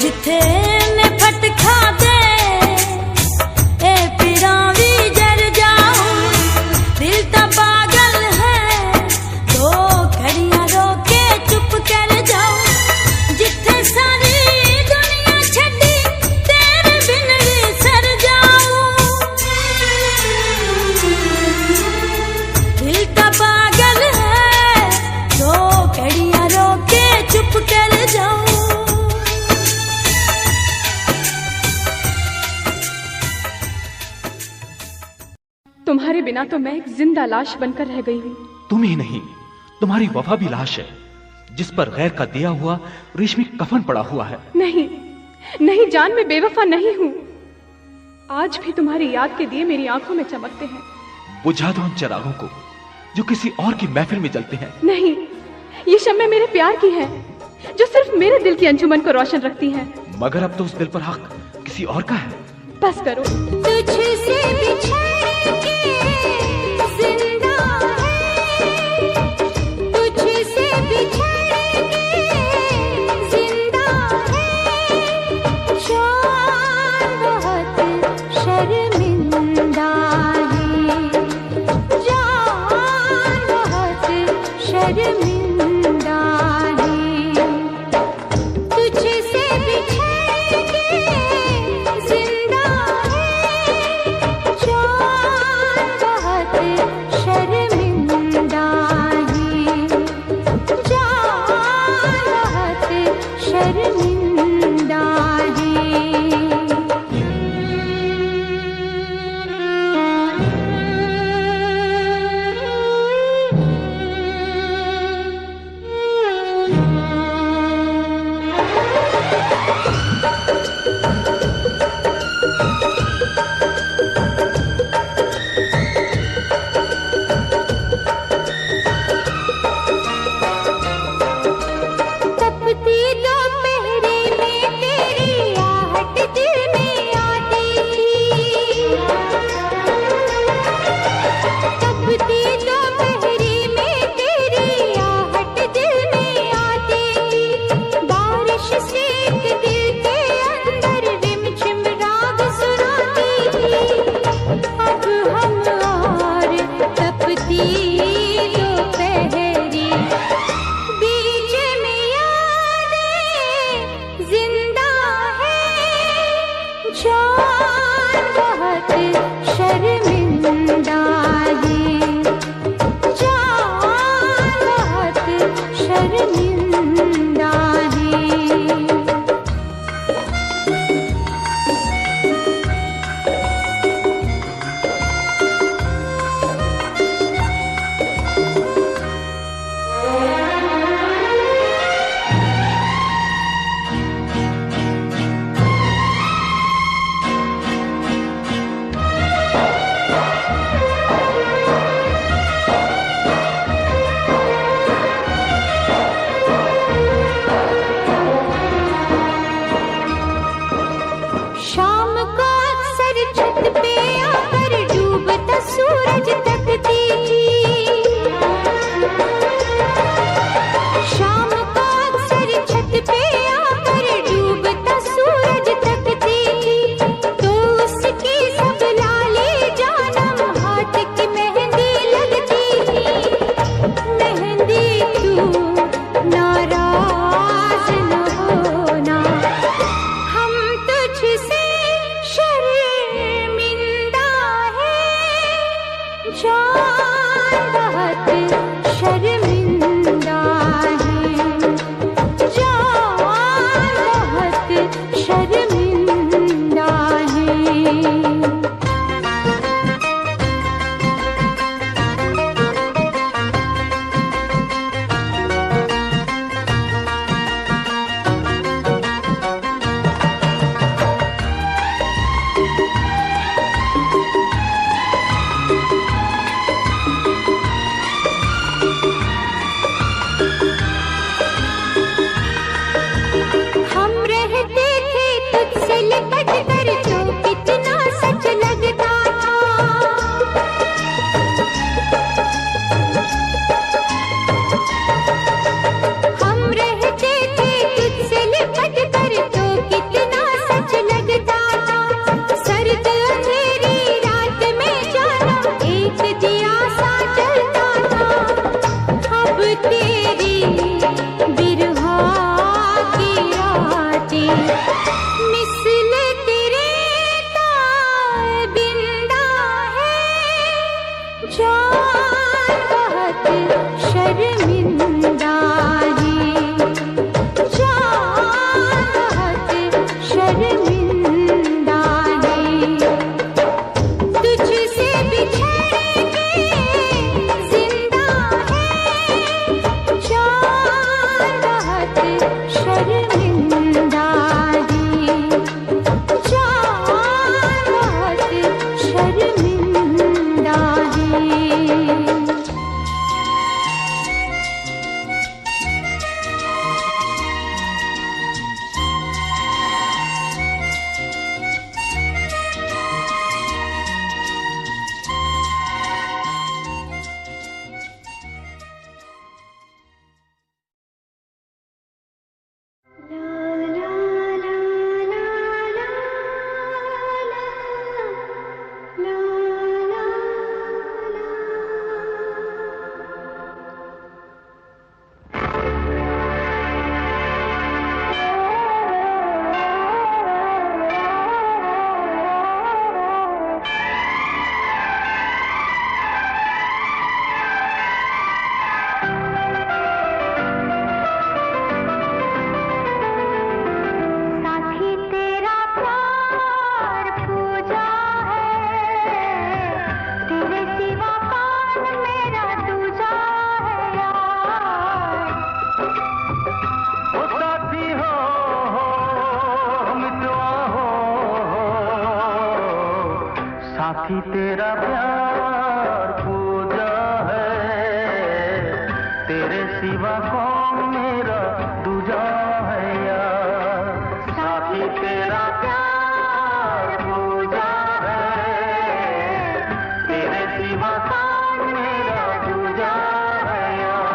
जिथे ने फट खा दे ए पिरावी जर जाऊं, दिल ता पागल है दो घड़ियां रोके चुप कर जाऊं, जिथे सारी दुनिया छड़ी तेरे बिन भी सर जाऊं, दिल ता पागल है दो घड़ियां रोके चुप कर जाऊं। तुम्हारे बिना तो मैं एक जिंदा लाश बनकर रह गई हूँ। तुम ही नहीं, तुम्हारी वफा भी लाश है, जिस पर गैर का दिया हुआ रेशमी कफन पड़ा हुआ है। नहीं नहीं जान, मैं बेवफा नहीं हूँ। आज भी तुम्हारी याद के दिए मेरी आंखों में चमकते हैं। बुझा दो उन चिरागों को जो किसी और की महफिल में जलते हैं। नहीं, ये शम्में मेरे प्यार की हैं, जो सिर्फ मेरे दिल की अंजुमन को रोशन रखती हैं। मगर अब तो उस दिल पर हक किसी और का है। बस करो। तुझसे बिछड़ के जिंदा है, तुझसे बिछड़ के जिंदा है, जान बहुत शर्मिंदा है, जान बहुत शर्मिंदा है, तुझसे बिछड़ के जिंदा शर्मिंदा है, साथी तेरा प्यार पूजा है, तेरे सिवा कौन मेरा दूजा है यार। साथी तेरा प्यार पूजा है, तेरे सिवा कौन मेरा दूजा है यार।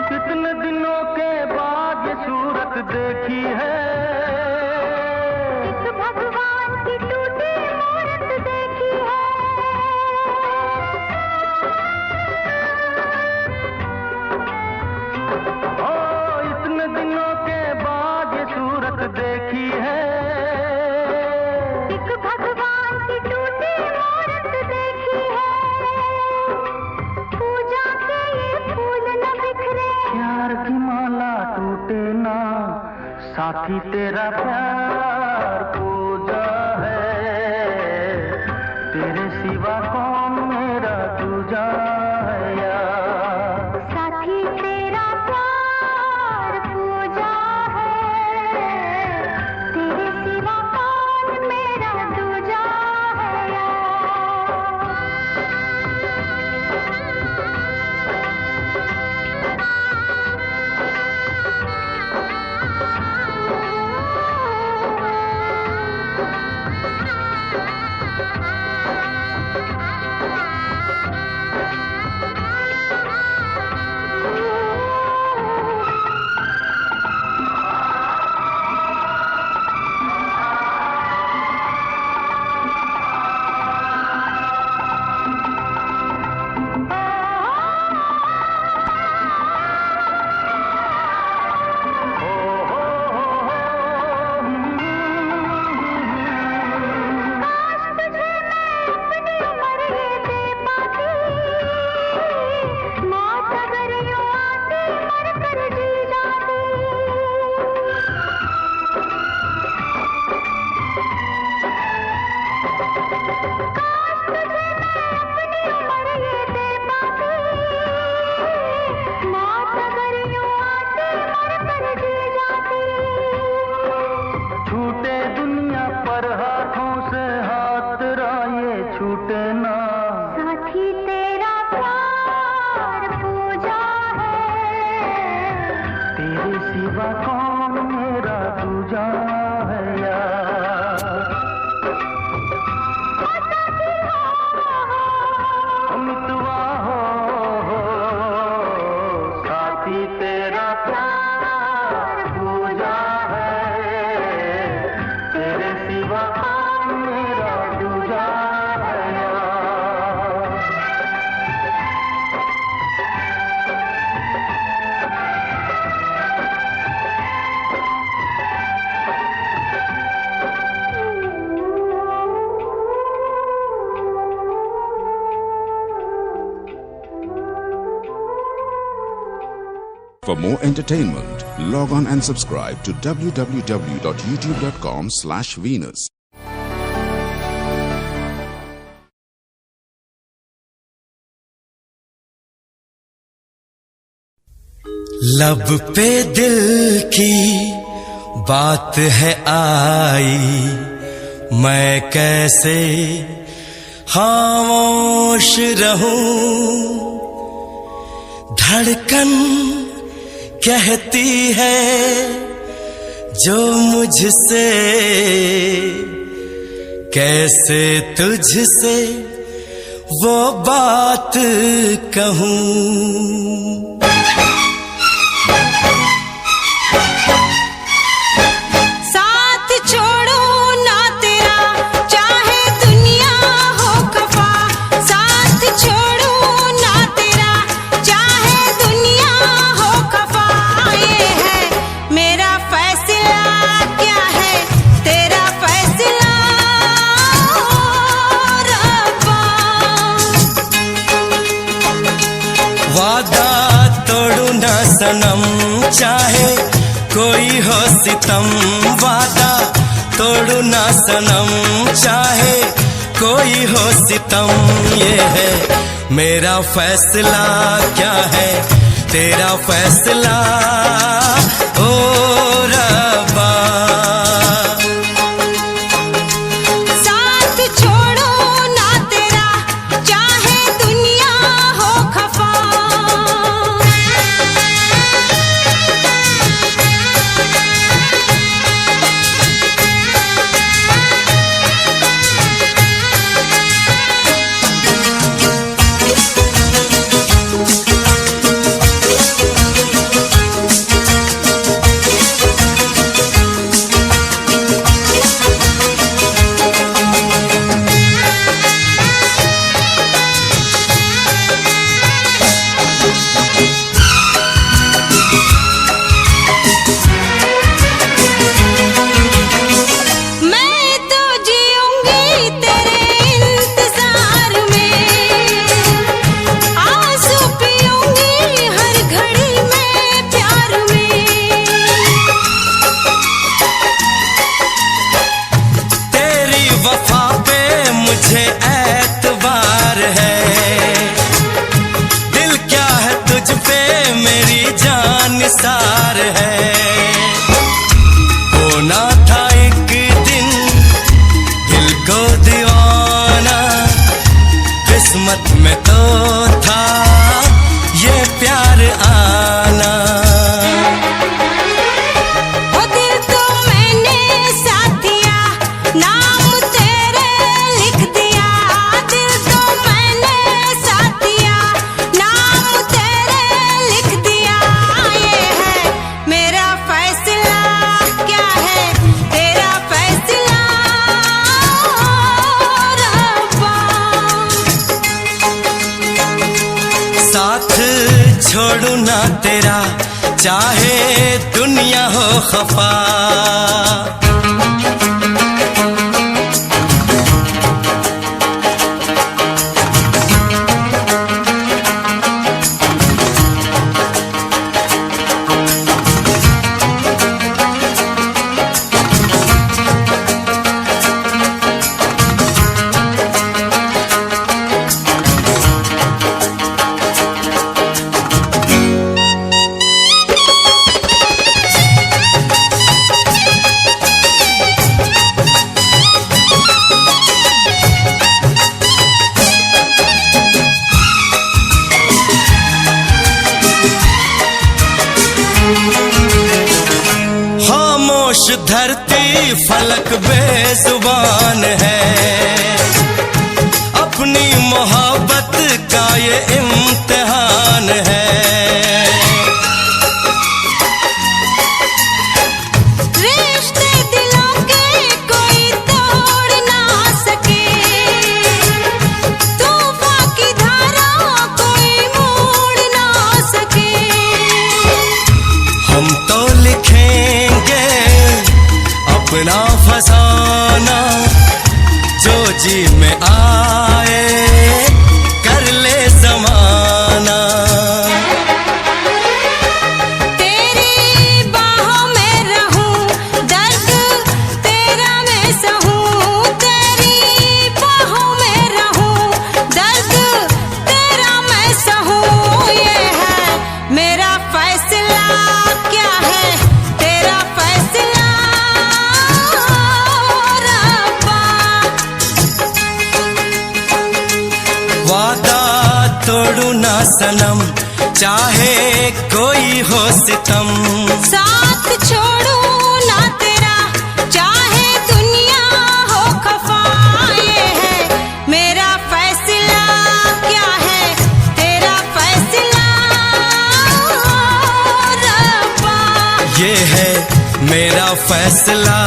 कितने दिनों के बाद ये सूरत देखी है, एक भगवान की टूटी मूरत देखी है। ओ इतने दिनों के बाद ये सूरत देखी है, एक भगवान की टूटी मूरत देखी है। पूजा के ये फूल न बिखरे, प्यार की माला टूटे ना। साथी तेरा प्यार पूजा है, तेरे सिवा कौन मेरा दूजा है यार। साथी तेरा प्यार पूजा है, तेरे सिवा कौन मेरा दूजा है यार। छूटे दुनिया पर हाथों से हाथ राये छूटे ना। साथी तेरा प्यार पूजा है, तेरे सिवा कौन मेरा दूजा है यार। मितवा हो, साथी तेरा प्यार पूजा है, तेरे सिवा कौन मेरा दूजा है यार। For more entertainment, log on and subscribe to www.youtube.com/Venus. लब पे दिल की बात है आई, मैं कैसे खामोश रहूं। धड़कन कहती है जो मुझसे, कैसे तुझसे वो बात कहूं। साथ छोड़ो ना तेरा चाहे दुनिया हो खफा। साथ छोड़ो ना तेरा चाहे दुनिया हो खफा। ये है मेरा फैसला, क्या है तेरा फैसला रब्बा। वादा तोड़ू ना सनम, चाहे कोई हो सितम, वादा तोड़ू ना सनम, चाहे कोई हो सितम। ये है मेरा फैसला, क्या है तेरा फैसला ओ रब्बा। साथ छोड़ो ना तेरा, चाहे दुनिया हो खफा। निसार है, होना था एक दिन दिल को दीवाना, किस्मत में तो था ये प्यार आना। वो दिल तो मैंने साथ दिया, नाम तेरे लिख दिया। दिल तो मैंने साथ दिया, नाम तेरे लिख दिया। ये है मेरा फैसला, क्या है तेरा फैसला रब्बा। साथ छोड़ू ना तेरा, चाहे दुनिया हो खफा। खामोश धरती फलक बेजुबान है, अपनी मोहब्बत का ये इम्तिहान है। रिश्ते दिलों के कोई तोड़ ना सके, तूफान की धारा कोई मोड़ ना सके। हम तो लिखेंगे अपना फसाना, जो जी में आए कर ले ज़माना। तेरी बाहों में रहूं, दर्द तेरा मैं सहूं। तेरी बाहों में रहूं, दर्द तेरा मैं सहूं। ये है मेरा फैसला, क्या है तेरा फैसला रब्बा। वादा तोड़ू ना सनम, चाहे कोई हो सितम। साथ छोड़ू ना तेरा, चाहे दुनिया हो खफा। ये है मेरा फैसला, क्या है तेरा फैसला रब्बा। ये है मेरा फैसला,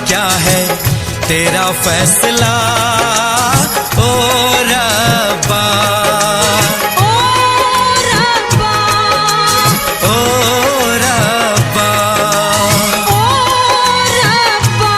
क्या है तेरा फैसला ओ रब्बा। ओ रब्बा, ओ रब्बा, ओ रब्बा।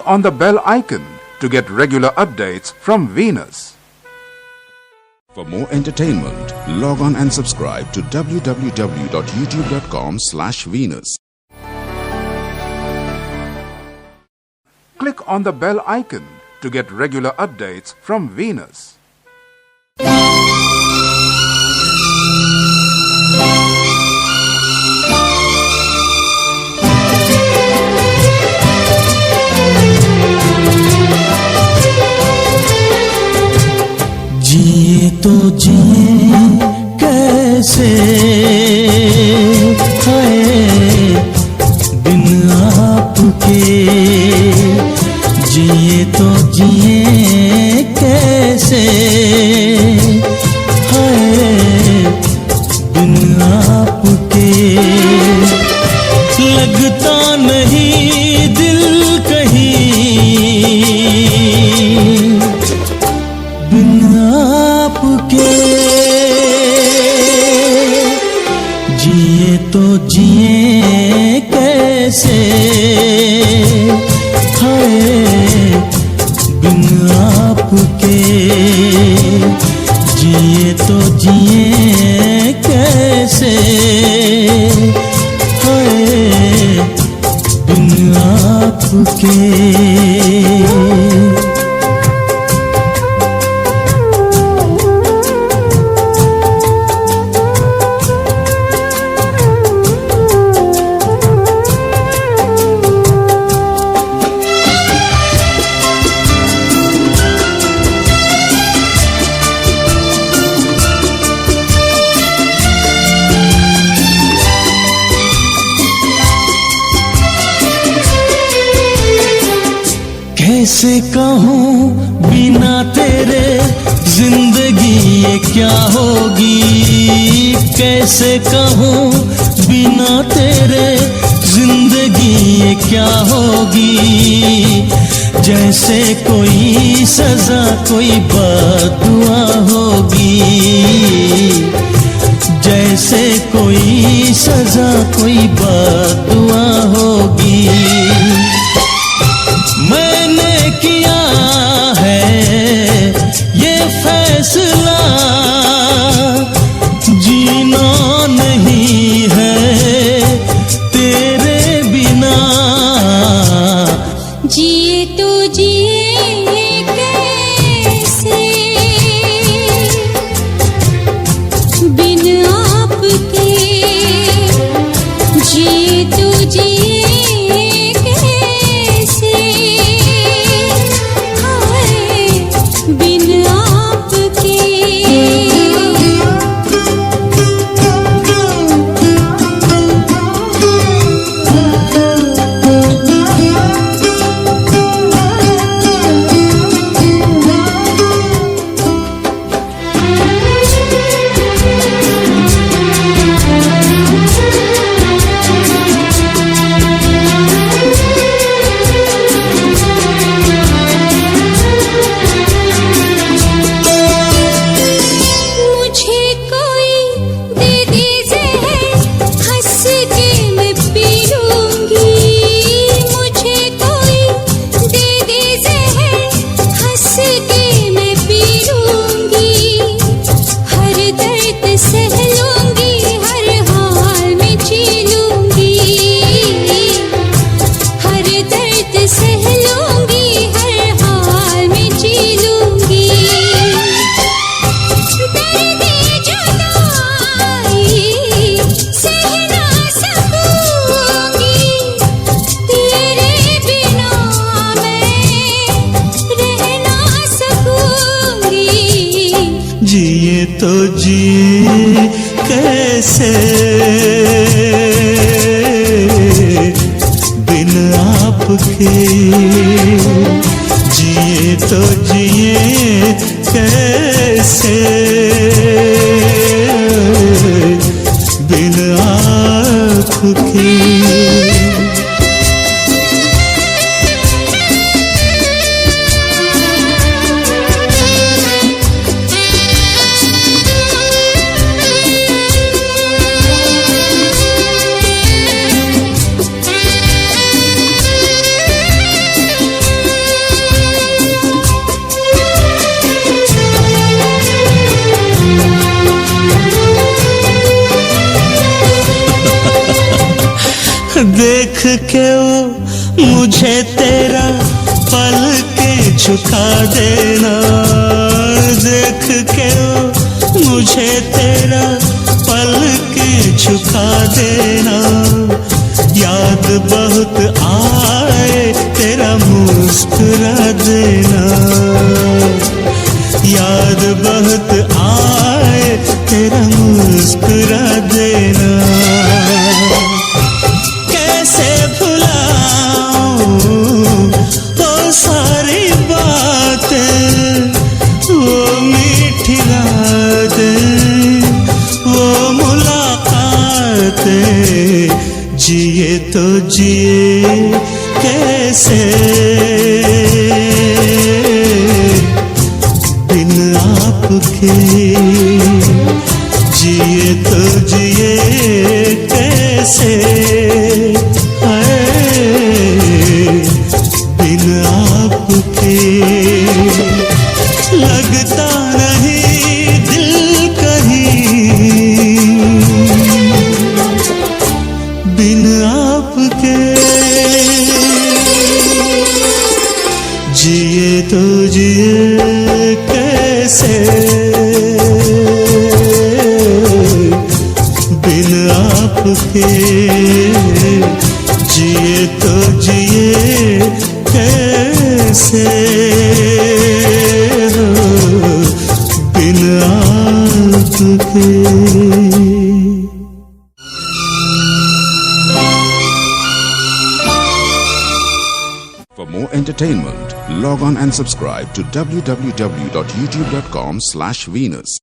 on the bell icon to get regular updates from Venus. For more entertainment, log on and subscribe to www.youtube.com/Venus. Click on the bell icon to get regular updates from Venus. जिए तो जिए कैसे हाय बिन आपके, जिए तो जिए कैसे हाय बिन आपके, लगता नहीं दिल कहीं बिन आपके, जिए तो जिए कैसे हाय बिन आपके, जिए तो जिए कैसे हाय बिन आपके। कैसे कहूँ बिना तेरे जिंदगी ये क्या होगी, कैसे कहूँ बिना तेरे जिंदगी ये क्या होगी, जैसे कोई सजा कोई बददुआ होगी, जैसे कोई सजा कोई बददुआ होगी। मैंने किया है ये फैसला, जीना नहीं है तेरे बिना, जिए तो जिए कैसे बिन आपके, जिए तो जिए कैसे हाय बिन आपके। जिए तो जिए कैसे बिन आपके, जिए तो जिए कैसे बिन आपके। देख के वो मुझे तेरा पल के झुका देना, देख के वो मुझे तेरा पल के झुका देना। याद बहुत आए तेरा मुस्कुरा देना, याद बहुत आए तेरा मुस्कुरा देना। कैसे भुलाऊं वो सारी बातें, वो मीठी रातें, वो मुलाकातें। जिए तो जिए कैसे बिन आपके, जिए तो जिए कैसे बिन आपके। लगता नहीं दिल कहीं बिन आपके, जिए तो जिए कैसे बिन आपके, जिए तो जिए कैसे बिन आपके। For more entertainment, log on and subscribe to www.youtube.com/Venus.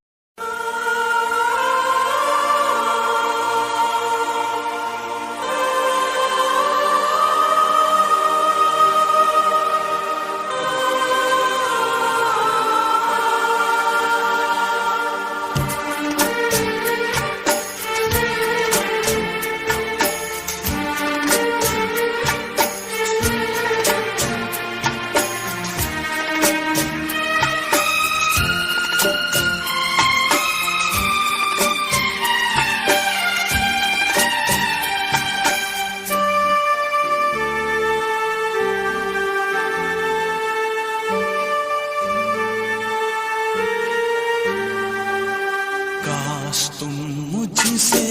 काश तुम मुझसे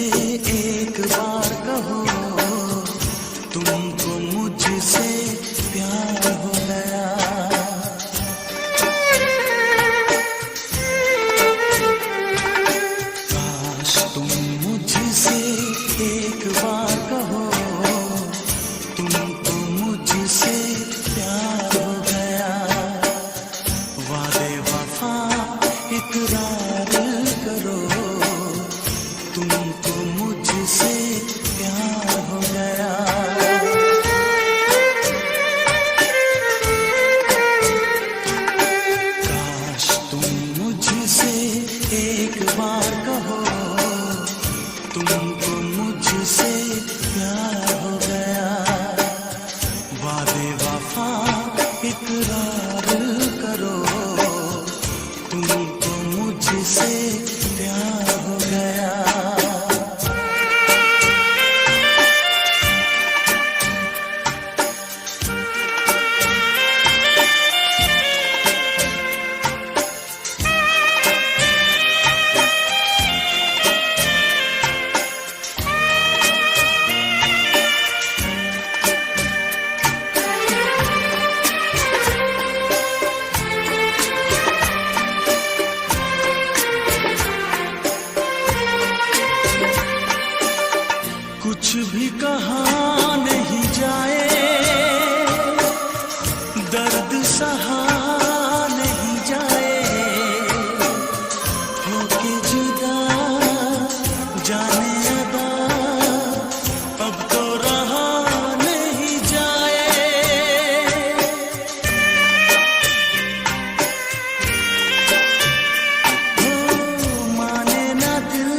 एक बार कहो, तुमको मुझसे प्यार हो गया। काश तुम मुझसे एक बार कहो, तुमको मुझसे प्यार हो गया। वादे वफा इकरार करो, तुमको मुझसे प्यार हो गया। काश तुम मुझसे एक बार कहो, तुमको मुझसे प्यार हो गया। वादे वफा इकरार करो, तुमको मुझसे प्यार हो गया। कुछ भी कहा नहीं जाए, दर्द सहा नहीं जाए। होके जुदा जाने अदा, अब तो रहा नहीं जाए। हो माने ना दिल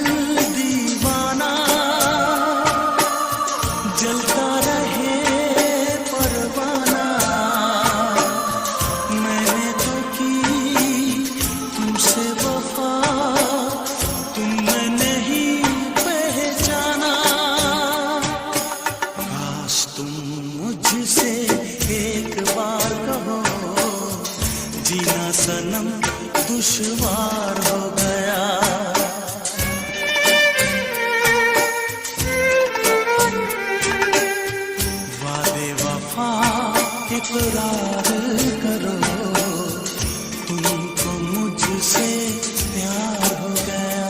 दीवाना, जलता रहे परवाना। मैंने तो की तुमसे वफा, तुमने नहीं पहचाना। इकरार करो, तुमको मुझसे प्यार हो गया।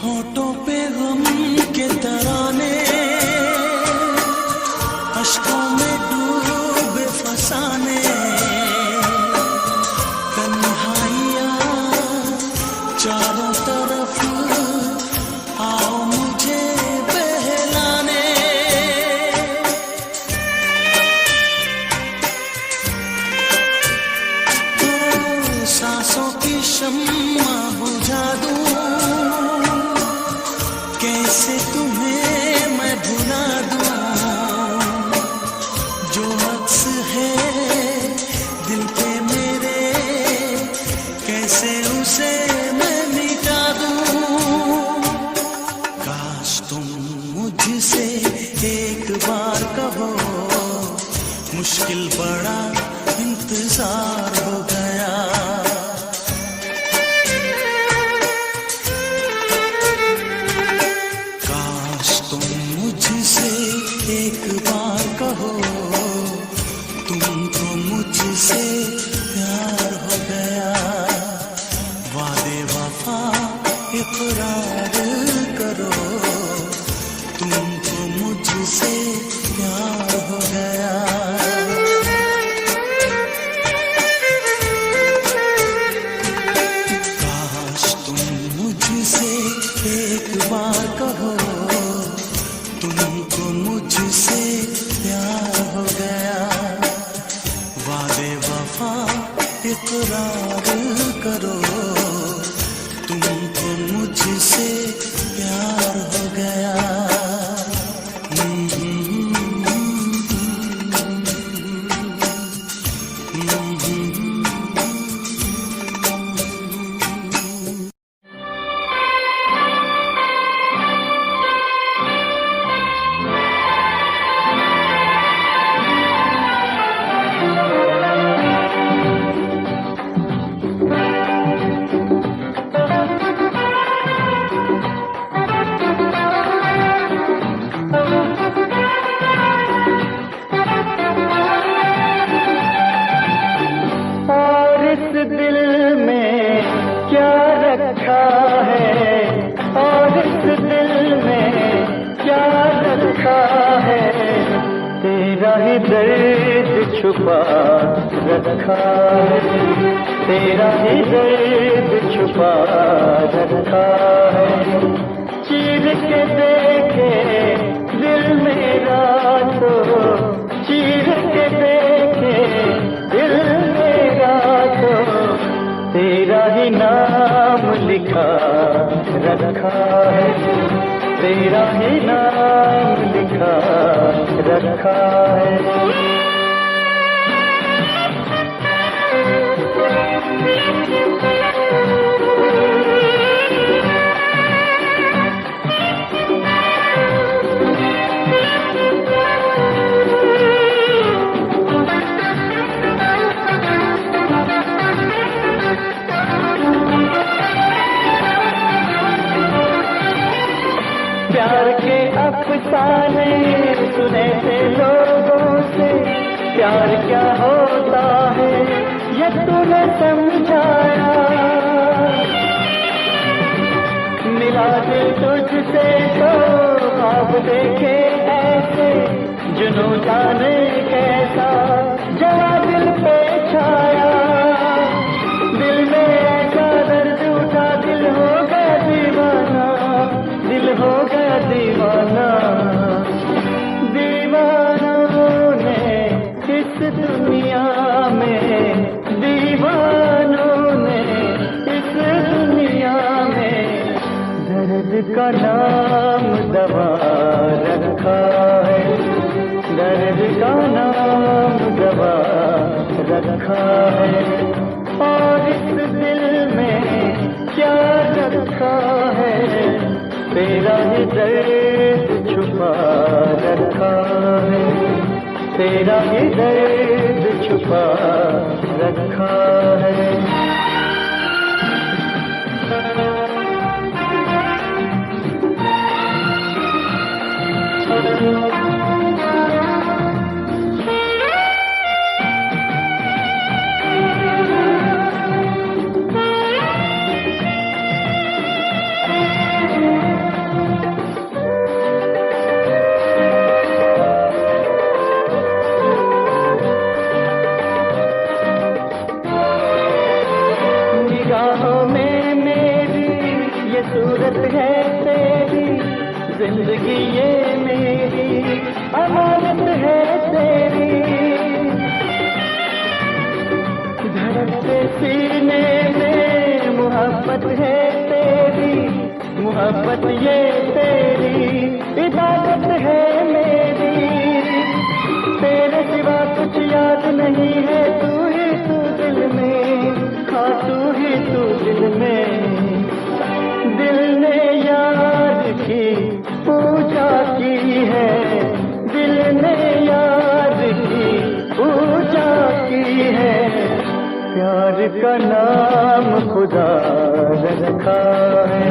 होठों पे गम के तराने, अश्कों में डूबे फसाने, तन्हाइयाँ चारों तरफ आओ मुझे बहलाने। तो सांसों की शम्मा बुझा दूं, कैसे तुम्हें मैं भुला दूं, जो अक्स है दिल पे मेरे, कैसे उसे मैं मिटा दूं। काश तुम मुझसे एक बार कहो, मुश्किल बड़ा इंतजार हो गया। एक बार कहो, तुमको मुझसे प्यार हो गया। वादे वफा इकरार करो, तुमको मुझसे प्यार हो गया। काश तुम मुझसे एक बार कहो, तुमको मुझसे प्यार हो गया। वादे वफा इकरार करो, तुमको मुझसे प्यार हो गया। तेरा ही दर्द छुपा रखा है, तेरा ही दर्द छुपा रखा है। चीर के देखे दिल मेरा तो, चीर के देखे दिल मेरा तो, तेरा ही नाम लिखा रखा है, तेरा ही नाम लिखा रखा है। प्यार के अफसाने सुने थे लोगों से, प्यार क्या होता है ये तूने समझाया। मिला दिल तुझसे तो ख्वाब देखे ऐसे, जुनू जाने कैसा जवा दिल पे छाया। दिल में ऐसा दर्द उठा, दिल हो गया दीवाना, दिल हो गया दीवाना। दीवानों ने इस दुनिया में, दीवानों ने इस दुनिया में दर्द का नाम दवा रखा है, दर्द का नाम दवा रखा है। और इस दिल में क्या रखा है, तेरा ही दर्द छुपा रखा है, तेरा ही दर्द छुपा रखा है। निगाहों में मेरी ये सूरत है तेरी, जिंदगी ये मेरी अमानत है तेरी। धड़कते सीने में मोहब्बत है तेरी, मोहब्बत ये तेरी इबादत है मेरी। तेरे सिवा कुछ याद नहीं है, तू ही तू दिल में, हाँ तू ही तू दिल में। दिल ने याद की पूजा की है, दिल ने याद की पूजा की है। प्यार का नाम खुदा रखा है,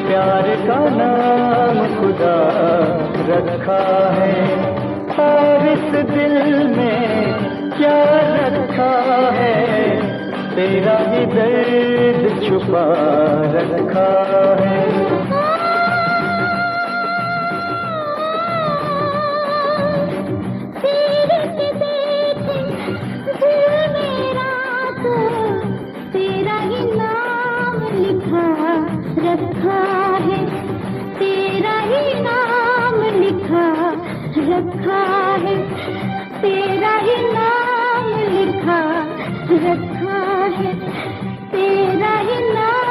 प्यार का नाम खुदा रखा है। और इस दिल में क्या रखा है, तेरा ही दर्द छुपा रखा है। तेरा ही नाम लिखा रखा है, तेरा ही नाम लिखा रखा है, तेरा ही नाम लिखा रखा है, तेरा ही नाम।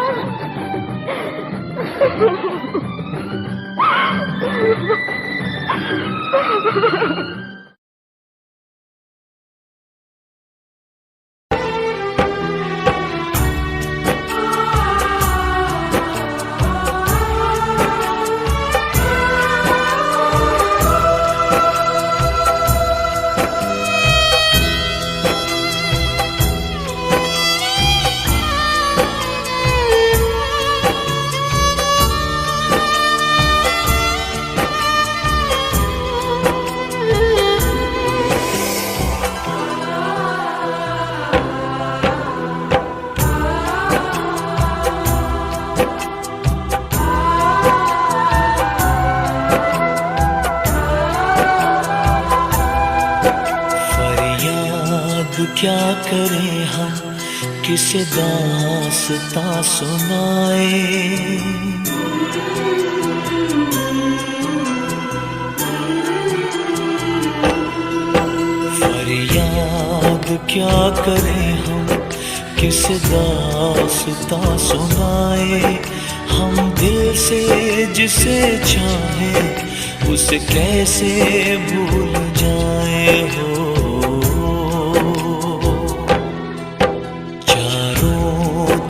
क्या करें हम, किसे दास्तां सुनाए। फरियाद क्या करें हम, किसे दास्तां सुनाए। हम दिल से जिसे चाहे उसे कैसे भूल जाए हो।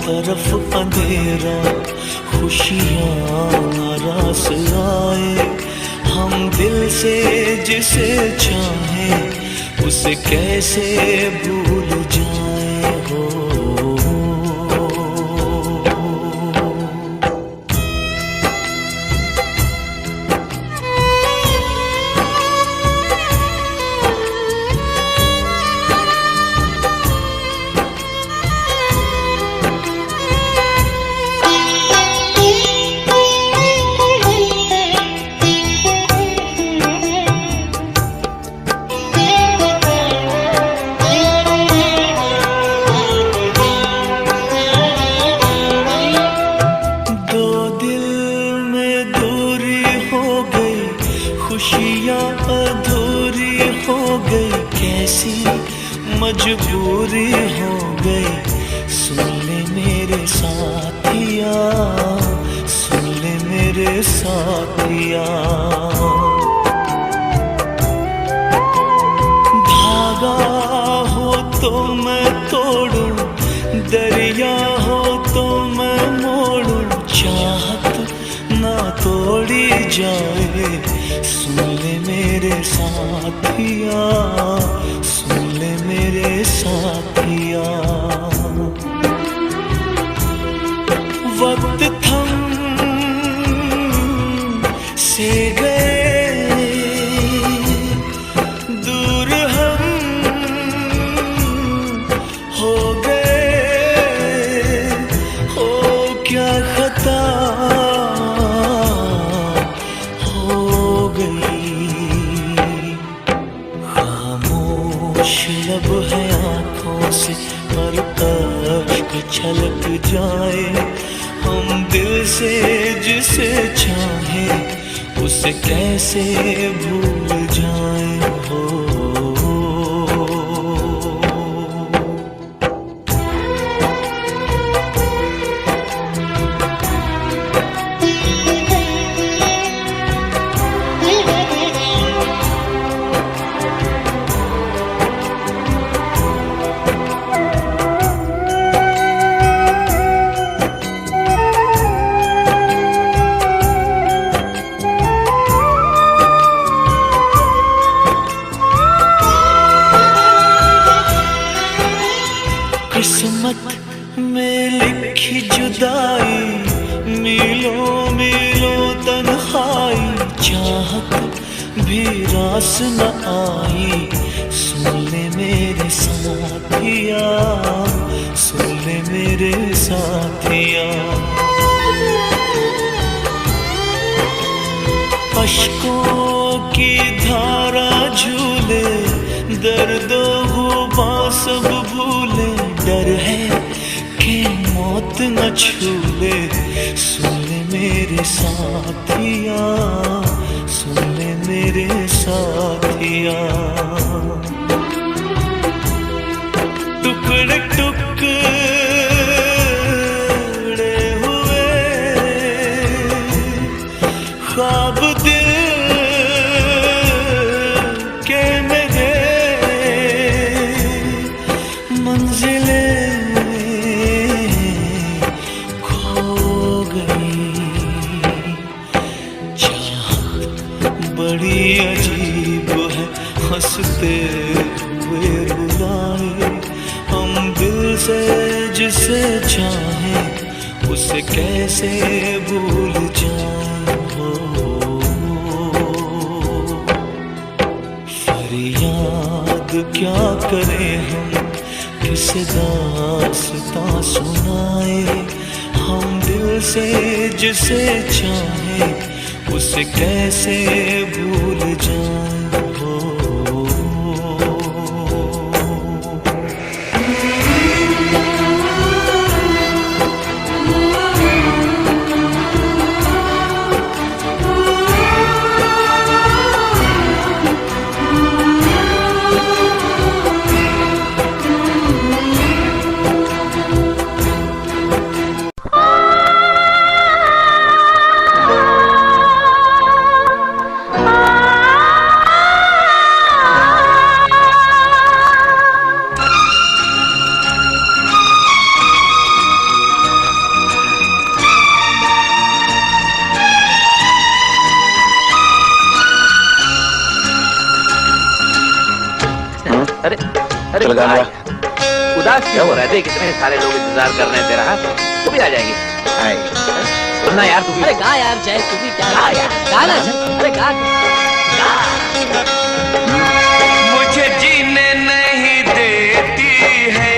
तरफ अंधेरा खुशियाँ रास आए। हम दिल से जिसे चाहे उसे कैसे भूल जाए हो। मजबूरी हो गई, सुन ले मेरे साथिया, सुन ले मेरे साथिया। धागा हो तो मैं तोड़ूं, जाए। सुन ले मेरे साथिया, सुन ले मेरे साथिया। वक्त थम से गए, दूर हम हो गए। हो क्या खता हो गई। खामोश लब है आँखों से पर अश्क छलक जाए। हम दिल से जिसे चाहे उसे कैसे भूल जाए हो। किस्मत में लिखी जुदाई, मीलों मीलों तन्हाई। चाहत भी रास न आई। सुन ले मेरे साथिया, सुन ले मेरे साथिया। अश्कों की धारा झूले, दर्दो गुबां सब भूले। डर है कि मौत न छूले। सुन ले मेरे साथिया, सुन ले मेरे साथिया। टुकड़े टुकड़े हुए ख्वाब दिल के मेरे, मंजिलें खो गई। चाहत बड़ी अजीब है, हंसते हुए रुलाए। हम दिल से जिसे चाहे उसे कैसे भूल जाए हो। फरियाद क्या करें हम, किस दास्तां सुनाए। हम दिल से जिसे चाहे उसे कैसे भूल जाए हो। अरे अरे उदास क्यों हो रहे थे? कितने सारे लोग इंतजार कर रहे हैं तेरा। तू भी आ जाएगी। सुनना यार, तू भी। अरे गा यार जय, तू भी क्या गा यार, गाना। अरे गा। मुझे जीने नहीं देती है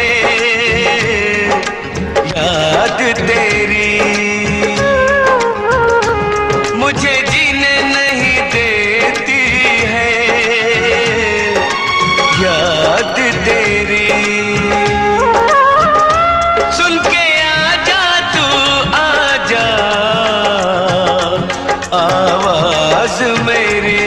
याद तेरी। मुझे जीने नहीं देती है याद तेरी। सुन के आजा तू आजा आवाज मेरी।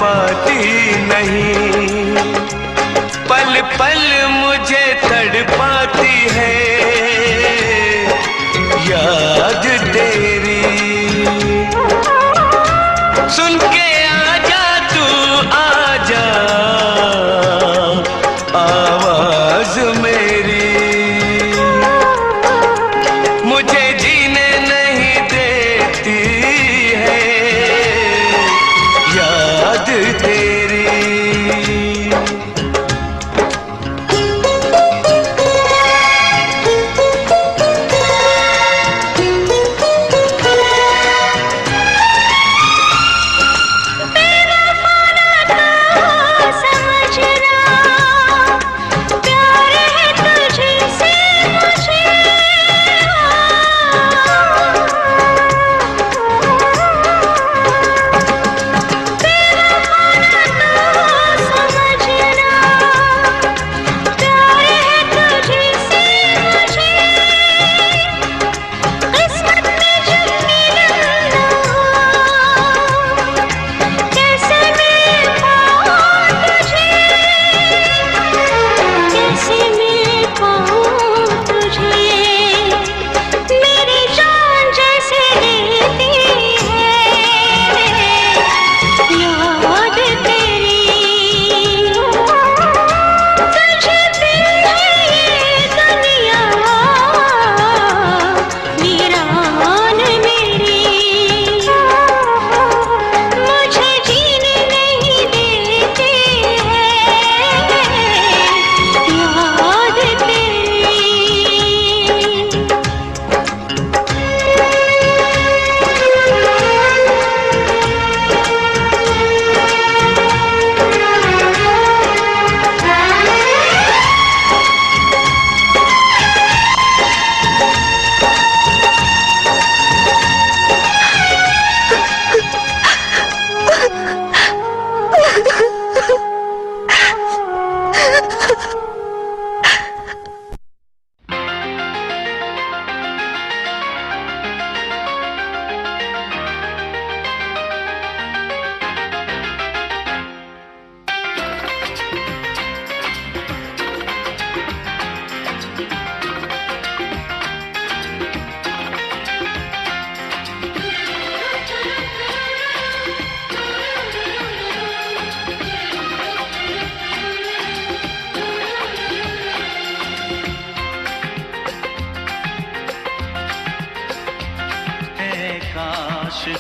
पाती नहीं, पल पल मुझे तड़पाती है याद तेरी। सुन के आजा तू आजा आवाज मेरी, मुझे जीने नहीं देती है याद तेरी।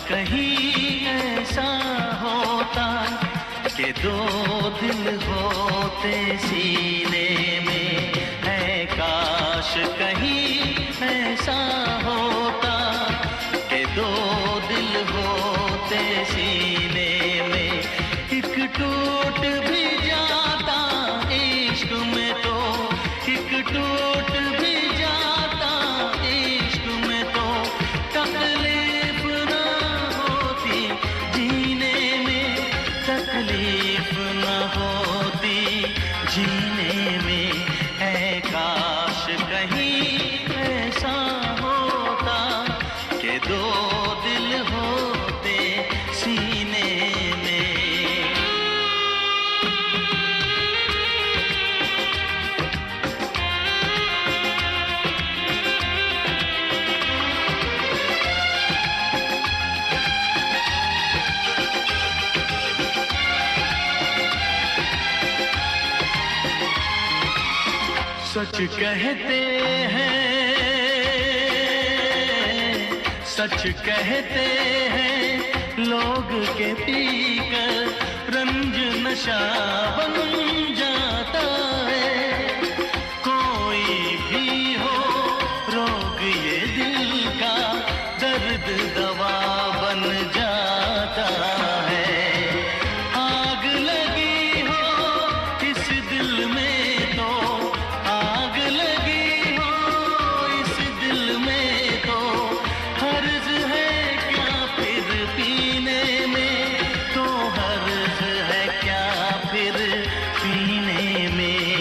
कहीं ऐसा होता कि दो दिल होते सीने में, है काश कहीं ऐसा होता कि दो दिल होते सीने में। एक टूट भी जाता इश्क में तो, एक टूट भी जाता इश्क में तो, तकलीफ ना होती जीने में, तकलीफ ना होती जीने में। है काश कहीं ऐसा होता कि दो दिल होते सीने में। सच कहते हैं, सच कहते हैं लोग के पीकर रंज नशा बन जाता है। कोई भी हो रोग ये दिल का, दर्द दवा बन जाता है। आग लगी हो इस दिल में तो, आग लगी हो इस दिल में तो, हर्ज है क्या फिर पीने में, तो हर्ज है क्या फिर पीने में।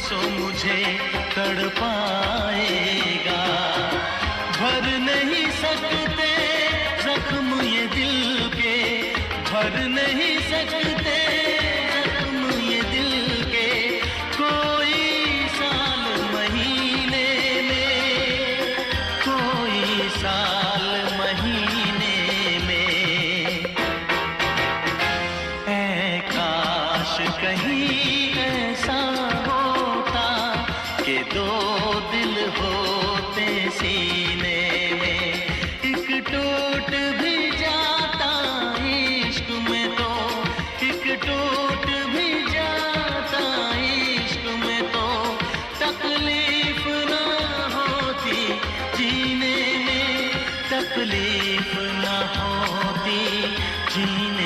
सो मुझे तड़पाएगा। भर नहीं सकते जख्म ये दिल के, भर नहीं सकते जख्म ये दिल के, कोई साल महीने में, कोई साल महीने में। ऐ काश कहीं ऐसा होता कि दो दिल होते सीने में, एक टूट भी जाता इश्क में तो, एक टूट भी जाता इश्क में तो, तकलीफ ना होती जीने में, तकलीफ ना होती जीने